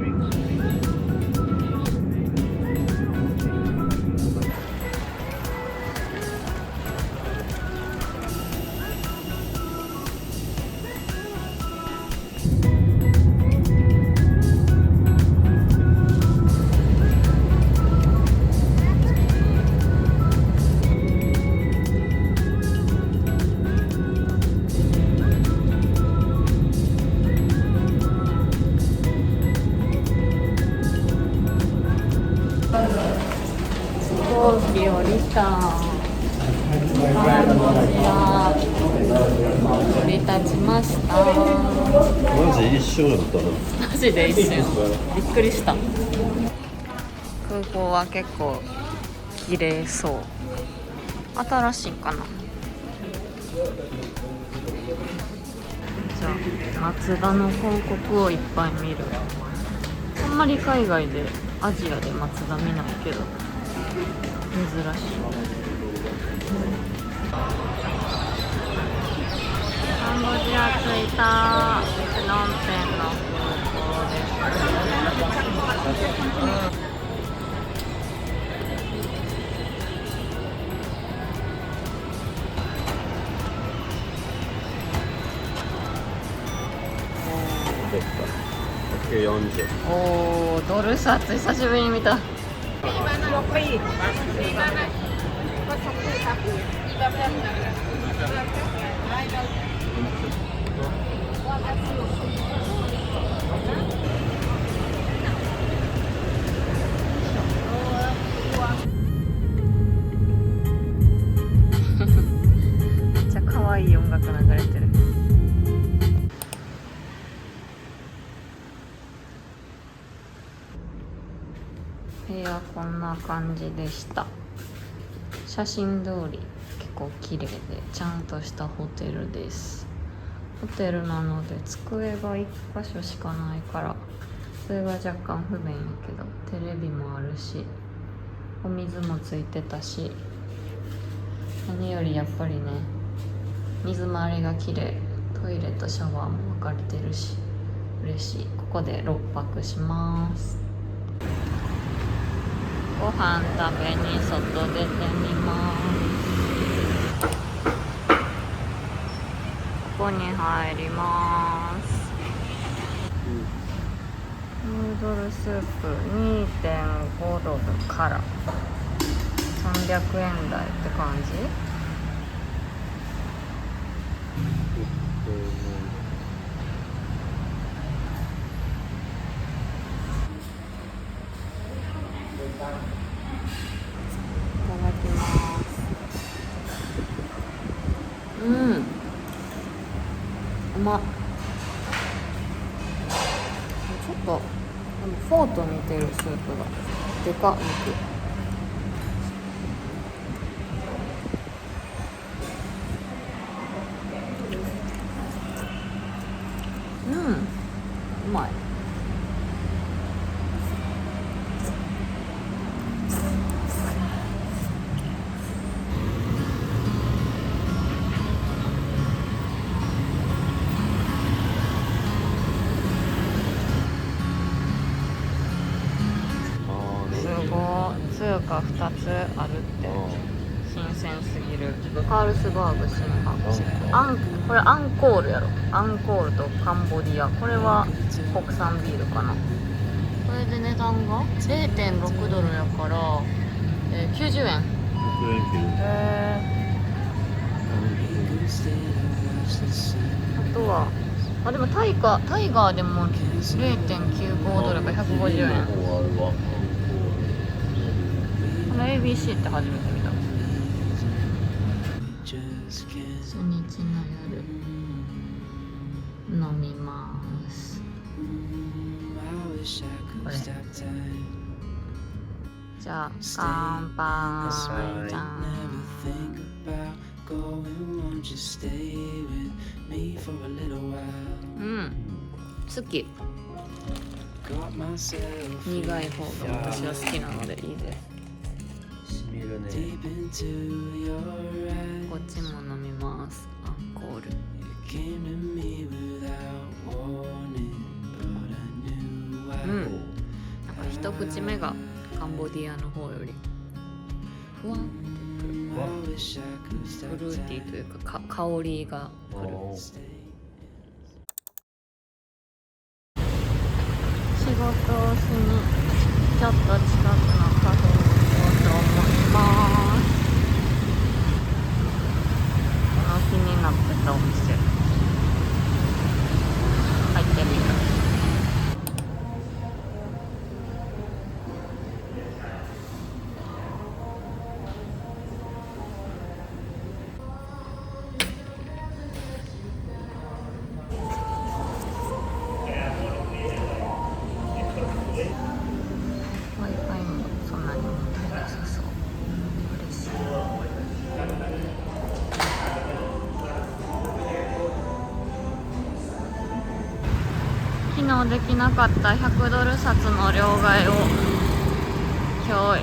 飛行機降りた。降り立ちました。マジ一緒だったな。マジで一瞬びっくりした。空港は結構綺麗そう。新しいかな。じゃあマツダの広告をいっぱい見る。あんまり海外でアジアでマツダ見ないけど珍しい。カンボジア着いた。プノンペンの空港です。140。おー、ドル札久しぶりに見た。めっちゃ可愛い音楽流れてる。部屋こんな感じでした。写真通り結構綺麗でちゃんとしたホテルです。ホテルなので机が1箇所しかないからそれが若干不便やけど、テレビもあるしお水もついてたし、何よりやっぱりね、水回りが綺麗、トイレとシャワーも分かれてるし嬉しい。ここで6泊します。ご飯食べに外出てみます。ここに入ります。ヌードルスープ 2.5 ドルから300円台って感じ。いただきます。うまっ。ちょっとフォーと似てるスープがでかっ。肉うまい。すごい。通貨2つあるって新鮮すぎる。カールスバーグ新発。これアンコールやろ。アンコールとカンボジア。これは国産ビールかな。これで値段が 0.6 ドルやから、90円。あとはでもタイガーでも 0.95 ドルが150円。この ABC って初めて見た。初日の夜飲みます。これじゃあ乾杯。じゃん。好き。苦い方が私は好きなのでいいです。しみるね。こっちも飲みます。アンコール。一口目がカンボディアの方よりふわんってくる。フルーティーというか、香りがくる。仕事をしにちょっと近くのカフェに行こうと思います。この気になってたお店入ってみる。Wi-Fi もそんなに問題なさそう。嬉しい。昨日できなかった100ドル札の両替を今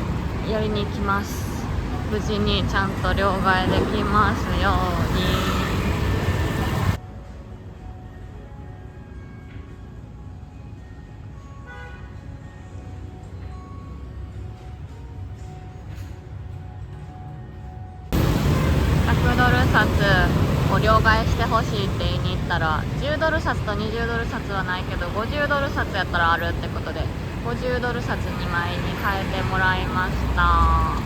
日やりに行きます。無事にちゃんと両替できますように。100ドル札を両替してほしいって言いに行ったら、10ドル札と20ドル札はないけど50ドル札やったらあるってことで、50ドル札2枚に変えてもらいました。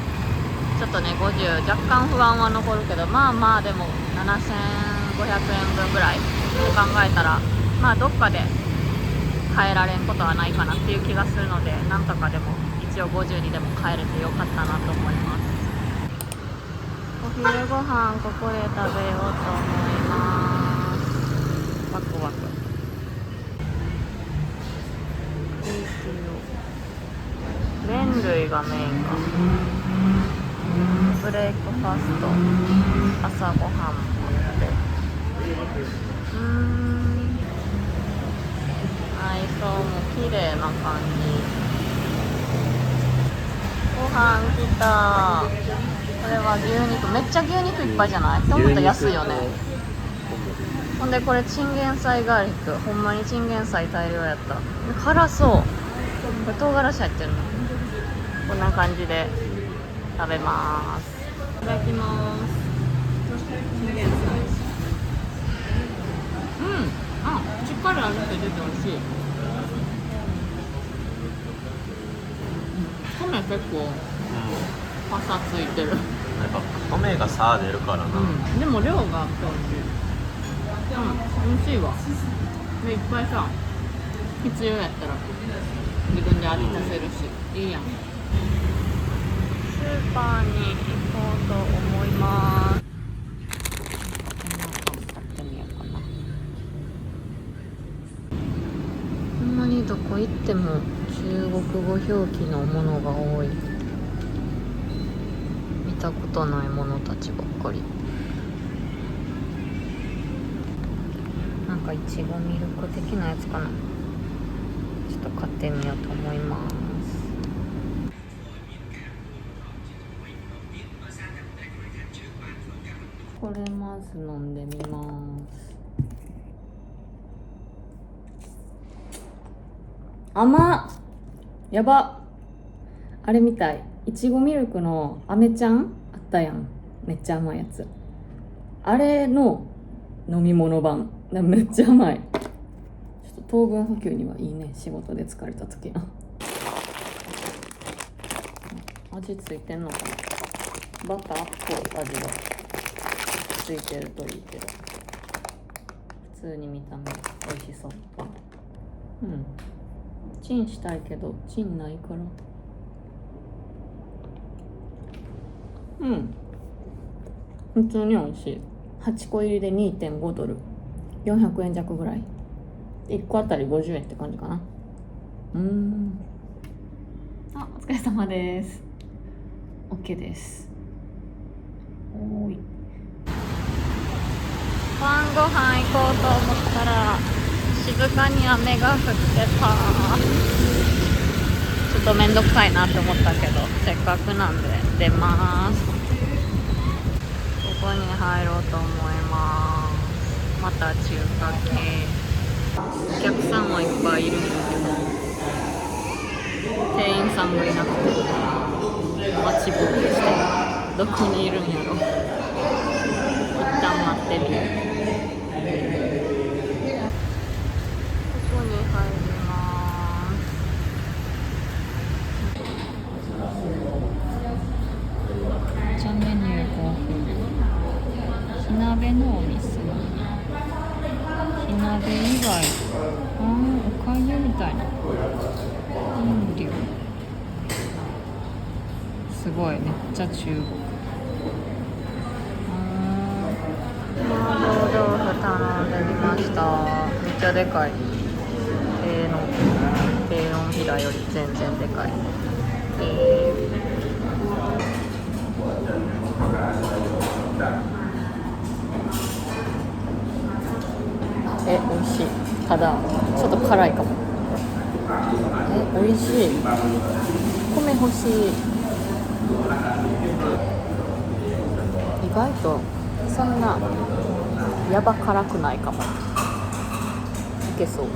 ちょっとね、50若干不安は残るけど、まあまあでも7500円分ぐらいって考えたら、まあどっかで変えられんことはないかなっていう気がするので、なんとかでも一応50にでも変えれてよかったなと思います。お昼ご飯ここで食べようと思います。ワクワク。麺類がメインか。ブレイクファスト、朝ごはんもあって、内装も綺麗な感じ。ご飯来た。これは牛肉、めっちゃ牛肉いっぱいじゃない？と思ったら安いよね。ほんでこれチンゲン菜ガーリック、ほんまにチンゲン菜大量やった。辛そう。これ唐辛子入ってるの。こんな感じで食べます。いただきます。チンゲン菜。しっかり味付いてて美味しい。米結構パサついてる。やっぱ米がさ出るからな。でも量があって美味しい。美味しいわ。でいっぱいさ、必要やったら自分で味足せるし、いいやん。スーパーに行こうと思います。こんなパン買ってみようかな。ほんまにどこ行っても中国語表記のものが多い。見たことないものたちばっかり。なんかいちごミルク的なやつかな。ちょっと買ってみようと思います。これまず飲んでみます。甘っ。やば。あれみたい。いちごミルクのアメちゃんあったやん。めっちゃ甘いやつ。あれの飲み物版。めっちゃ甘い。ちょっと糖分補給にはいいね。仕事で疲れた時な。味ついてんのかな。バターっぽい味がついてるといいけど、普通に見た目美味しそう。チンしたいけどチンないから。普通に美味しい。8個入りで 2.5 ドル、400円弱ぐらい。1個あたり50円って感じかな。お疲れ様です。 OK です。おーい。晩ご飯行こうと思ったら静かに雨が降ってた。ちょっとめんどくさいなって思ったけど、せっかくなんで出ます。ここに入ろうと思います。また中華系。お客さんはいっぱいいるんだけど、店さんがいなくて待ちぼうけしてどこにいるんやろ。一旦待ってみる。ここに入ります。じゃメニュー豊富。火鍋のお店。火鍋以外、おかゆみたいな。飲料。すごい、めっちゃ中国。麻婆豆腐頼んでみました。めっちゃでかい。低温平より全然でかい。美味しい。ただちょっと辛いかも。美味しい。米欲しい。意外とそんなやば辛くないかも。いけそう。う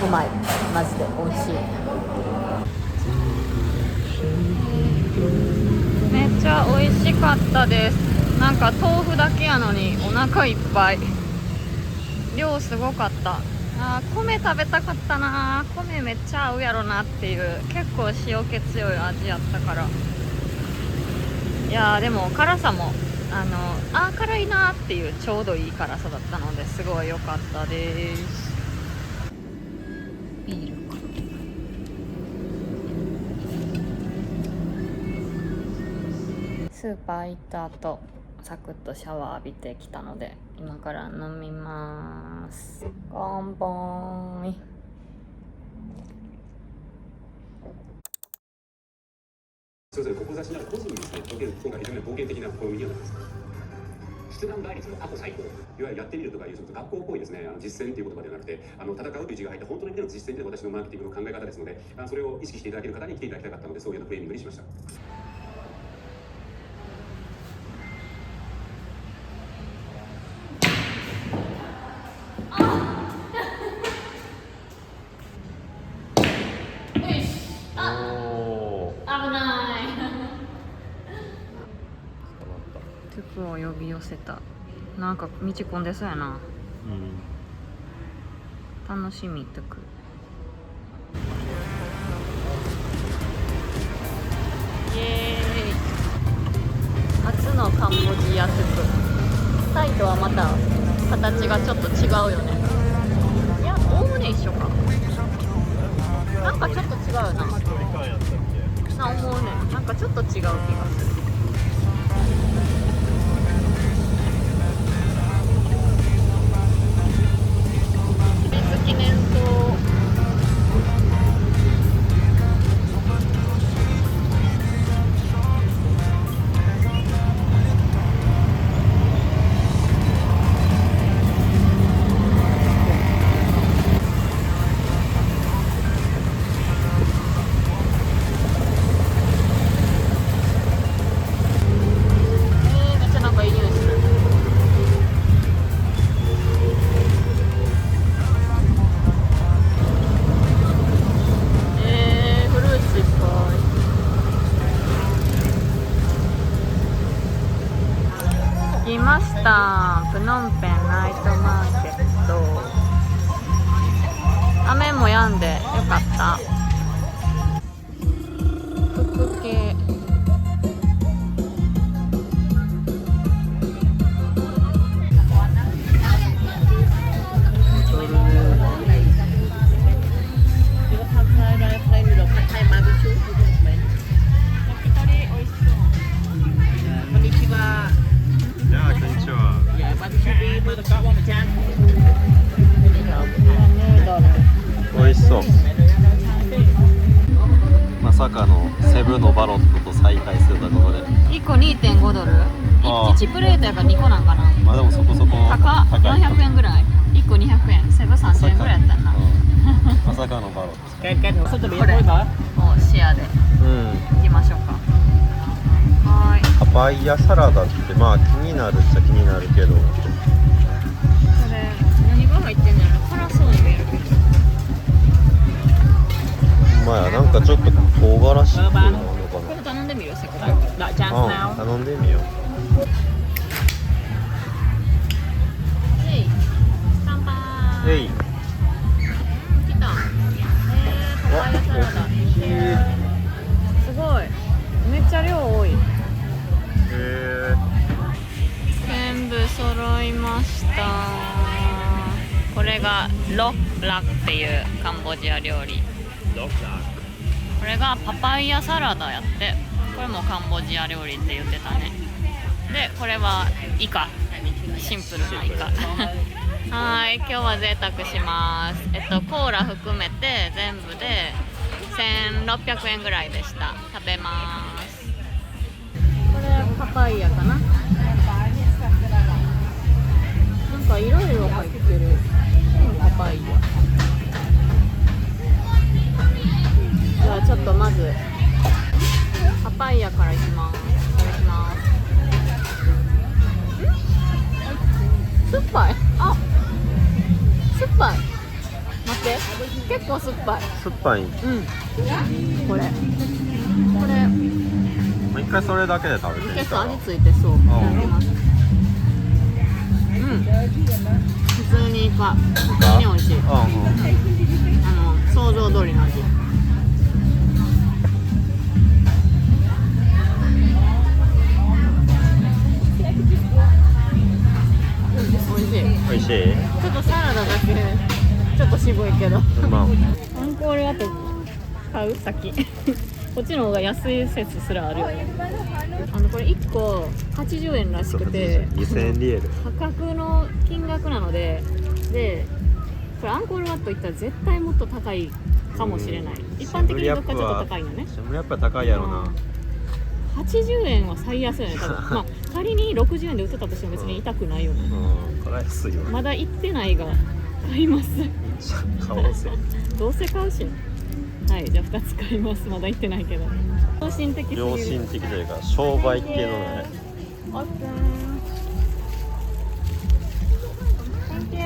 まい。マジで美味しい。めっちゃ美味しかったです。なんか豆腐だけやのにお腹いっぱい。量すごかった。米食べたかったな。米めっちゃ合うやろなっていう、結構塩気強い味やったから。いやーでも辛さも辛いなっていうちょうどいい辛さだったのですごい良かったです。ビールか。スーパー行った後サクッとシャワー浴びてきたので今から飲みます。乾杯。それぞれ志なる個人にですね、おける今回非常に冒険的な試みにはなります。出願倍率の過去最高、いわゆるやってみるとかいう学校っぽいですね、実践という言葉ではなくて、戦うという字が入った本当の意味での実践で私のマーケティングの考え方ですので、それを意識していただける方に来ていただきたかったので、そういうようなフレーミングにしました。トゥクを呼び寄せた。なんか道込んでそうやな。楽しみトゥク。イエーイ。初のカンボジアトゥク。タイとはまた形がちょっと違うよね。いや、おおむね一緒か。なんかちょっと違うよな。思うね。なんかちょっと違う気がする。記念塔。めっちゃなんかいい匂いする。フルーツいっぱい。来ました。プノンペンナイトマーケット。雨も止んでよかった。服系。美味しそう。まさかのセブのバロットと再会するということで1個 2.5 ドル。1プレートやから2個なんかな。まあでもそこそこ高っ。400円ぐらい。1個200円。セブ30円ぐらいやったんな。まさかのバロット。これもうシェアで行きましょうか。はい。パパイヤサラダってまあ気になるっちゃ気になるけど、これかちょっと唐辛子っていうのあるのかこれ頼んでみるせっかく。That chance な。 now. 頼んでみよう。乾杯。えい。来た。パパイヤサラダ。すごい。めっちゃ量多い。全部揃いました。これがロッラっていうカンボジア料理。これがパパイヤサラダやって、これもカンボジア料理って言ってたね。でこれはイカ、シンプルなイカはい、今日は贅沢します。コーラ含めて全部で1600円ぐらいでした。食べます。これパパイヤかな。なんかいろいろ入ってる。パパイヤ。じゃあちょっとまずパパイヤからいきます。いただきます。酸っぱい。あ、酸っぱい。待って、結構酸っぱい。酸っぱい。うん。これもう一回それだけで食べてみ結たら。構味ついてそう。いただきます。普通にイカ。普通に美味しい。想像通りの味。美味しい。ちょっとサラダだけちょっと渋いけど、まあ、アンコールあと買う先こっちの方が安い説すらあるよね。これ1個80円らしくて、2000リエル。破格の金額なので、これアンコールワット行ったら絶対もっと高いかもしれない。一般的にどっかちょっと高いのね。シャムリアップは高いやろな。 80円は最安よね多分まあ仮に60円で売ってたとしても別に痛くないよね。これ安いよ。まだ行ってないが買います。買おうぜ。どうせ買うしね。はい、じゃあ2つ買います。まだ行ってないけど良心的すぎる。良心的というか商売系のね。オープン。 Thank you。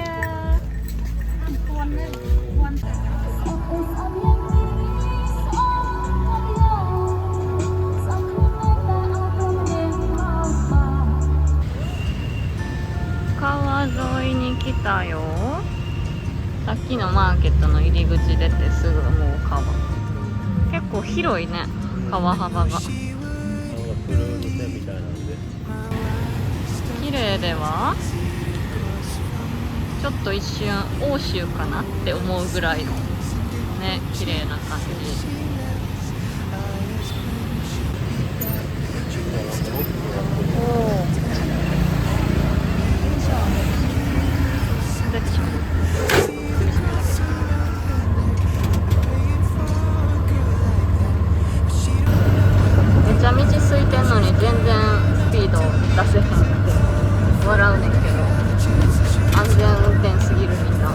川沿いに来たよ。さっきのマーケットの入り口出てすぐもう川。結構広いね、川幅が。綺麗ではちょっと一瞬欧州かなって思うぐらいのね、綺麗な感じ。おお。めっちゃ道空いてんのに全然スピード出せへんくて笑うねんけど、安全運転すぎるみんな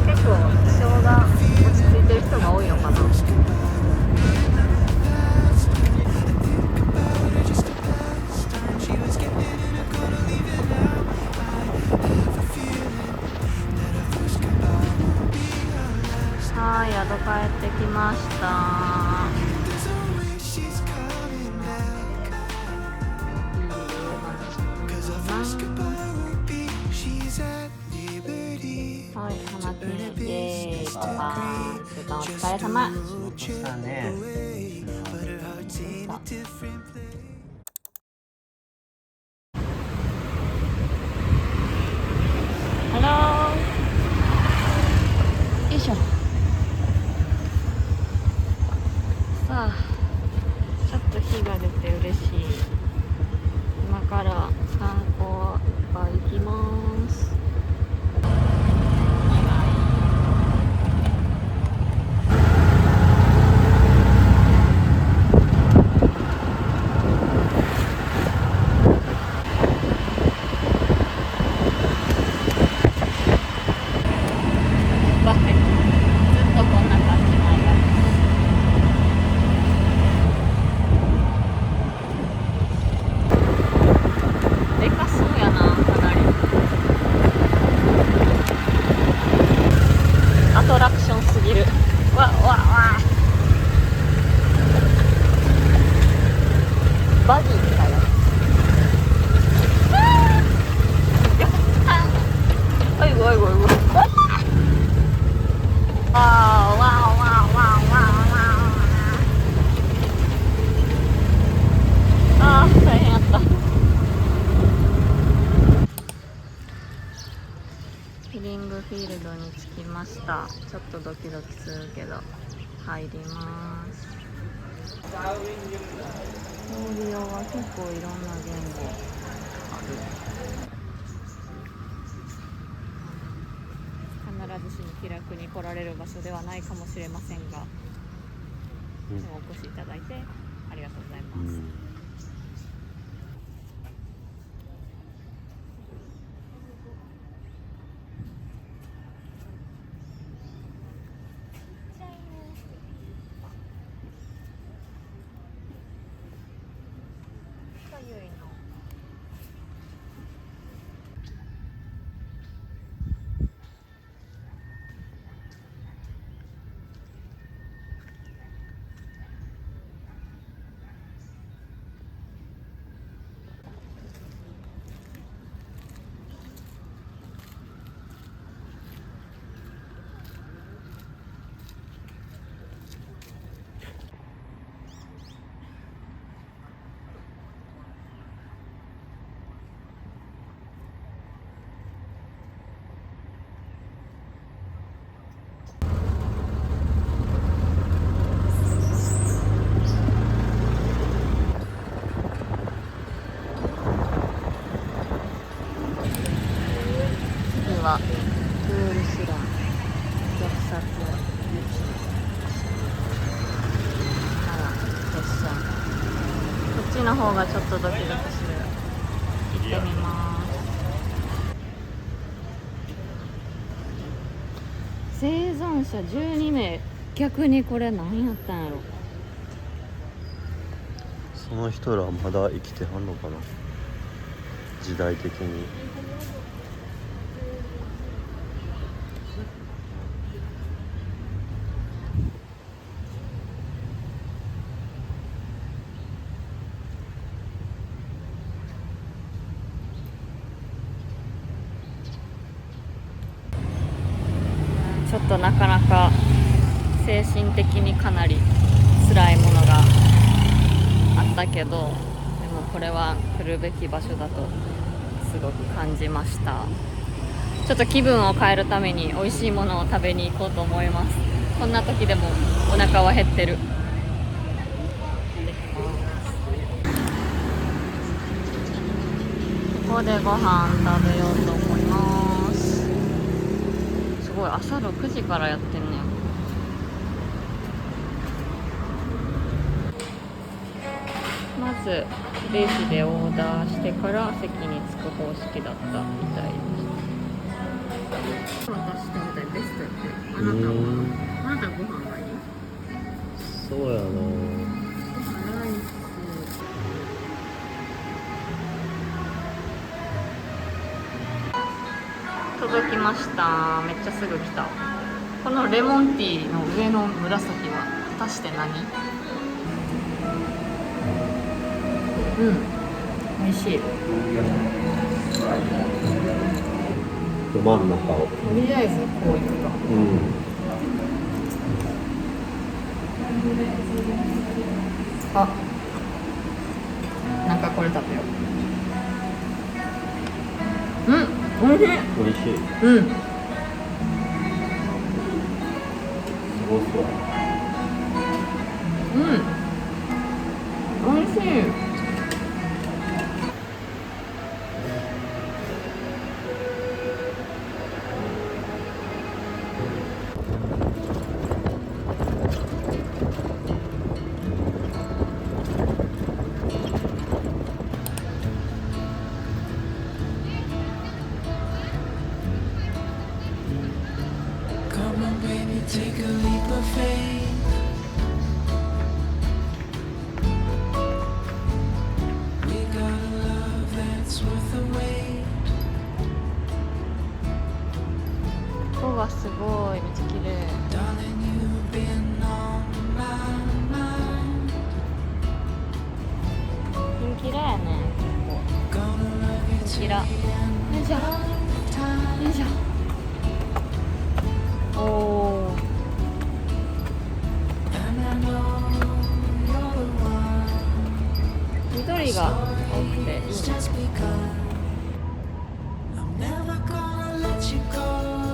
結構気性が落ち着いてる人が多いのかな。はい、宿帰ってきました。はい、花金イエーイパパーン。週間お疲れ様。したね。ハロー。よいしょ。さあ、ちょっと日が出て嬉しい。今から観光バー行きます。リングフィールドに着きました。ちょっとドキドキするけど入ります。オーディオは結構いろんな言語ある。必ずしも気楽に来られる場所ではないかもしれませんが、でもお越しいただいてありがとうございます。次はプールスラン虐殺決戦。こっちの方がちょっとドキドキする。行ってみます。生存者12名。逆にこれ何やったんやろ。その人らはまだ生きてはんのかな、時代的に。ちょっとなかなか精神的にかなり辛いものがあったけど、でもこれは来るべき場所だとすごく感じました。ちょっと気分を変えるために美味しいものを食べに行こうと思います。こんな時でもお腹は減ってる。ここでご飯食べようと思います。すごい、朝6時からやってんねん。まずレジでオーダーしてから席に着く方式だったみたいです。私とみたいベストって。あなたご飯がいい？そうやな。ライス。届きました。めっちゃすぐ来た。このレモンティーの上の紫は果たして何？美味しい。ど真ん中を。とりあえずこういくか。あ、なんかこれ食べよう。美味しい。美味しい。すごそう。美味しい。Take a leap of faith. We got a love that's worth the wait. ここがすごいめっちゃ綺麗。 Darling, you've been on my mind. 綺麗やね。 Gonna love you till キラ。 the end よいしょ。 of time. よいしょ。おお。 And I know you're the one. 緑が多くていい It's ね。 just because I'm never gonna let you go.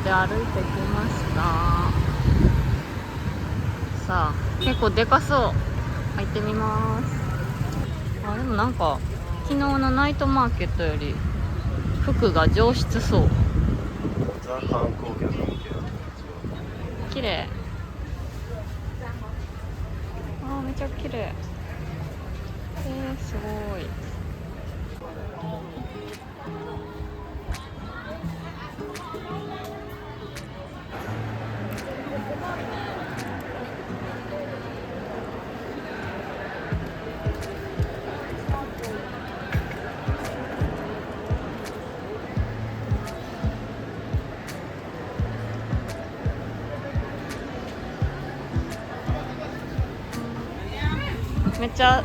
で歩いてきました。さあ結構でかそう。入ってみます。あ、でもなんか昨日のナイトマーケットより服が上質そう。ザ観光客向け。綺麗。あー、めっちゃ綺麗。すごい。めっちゃ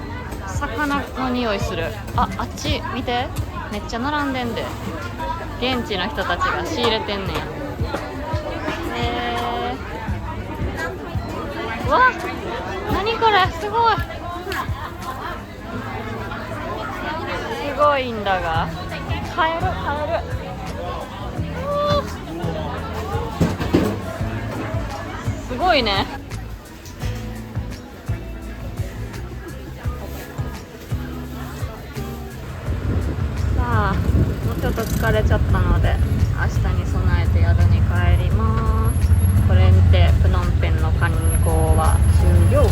魚の匂いする。あっち見て、めっちゃ並んでんで。現地の人たちが仕入れてんねん。うわ、何これ、すごいすごいんだが、買える。すごいね。さあ、もうちょっと疲れちゃったので明日に備えて宿に帰ります。これにてプノンペンの観光は終了。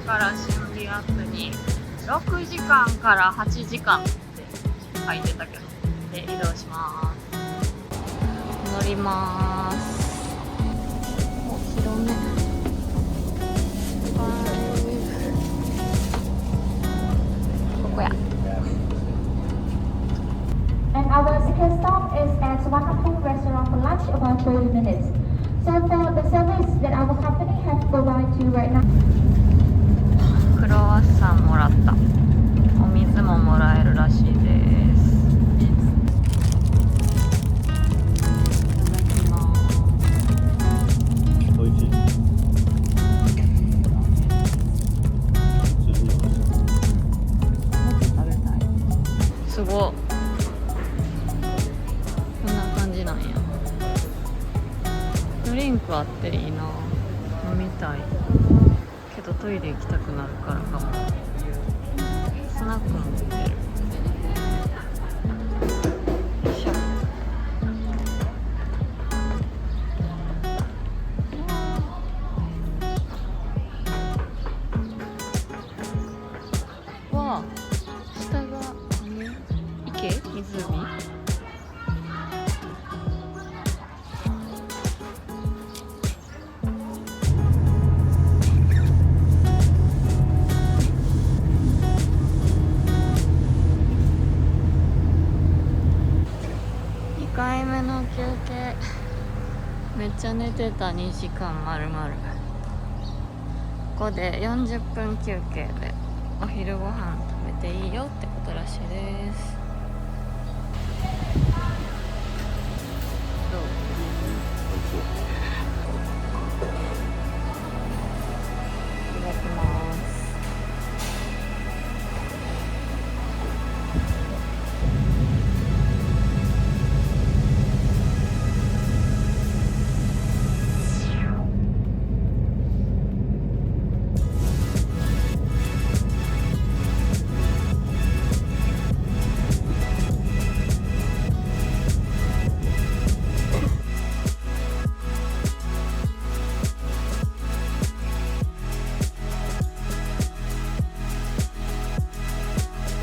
から心理アップに6時間から8時間って書いてたけど、で移動します。乗ります。お、広め。ここや。And our second stop is at Swanapung Restaurant for lunch, about 30 minutes. So for the service that our company has provided you right now. クロワッサンもらった。お水ももらえるらしいです。いただきます。おいしい。食べたい。すごい。こんな感じなんや。ドリンクあっていいな。飲みたい。けどトイレ行きたくなるからかも。スナックも売ってる。よいしょ。わあ、下が池？湖？2回目の休憩。めっちゃ寝てた。2時間まるまる。ここで40分休憩でお昼ご飯食べていいよってことらしいです。どう？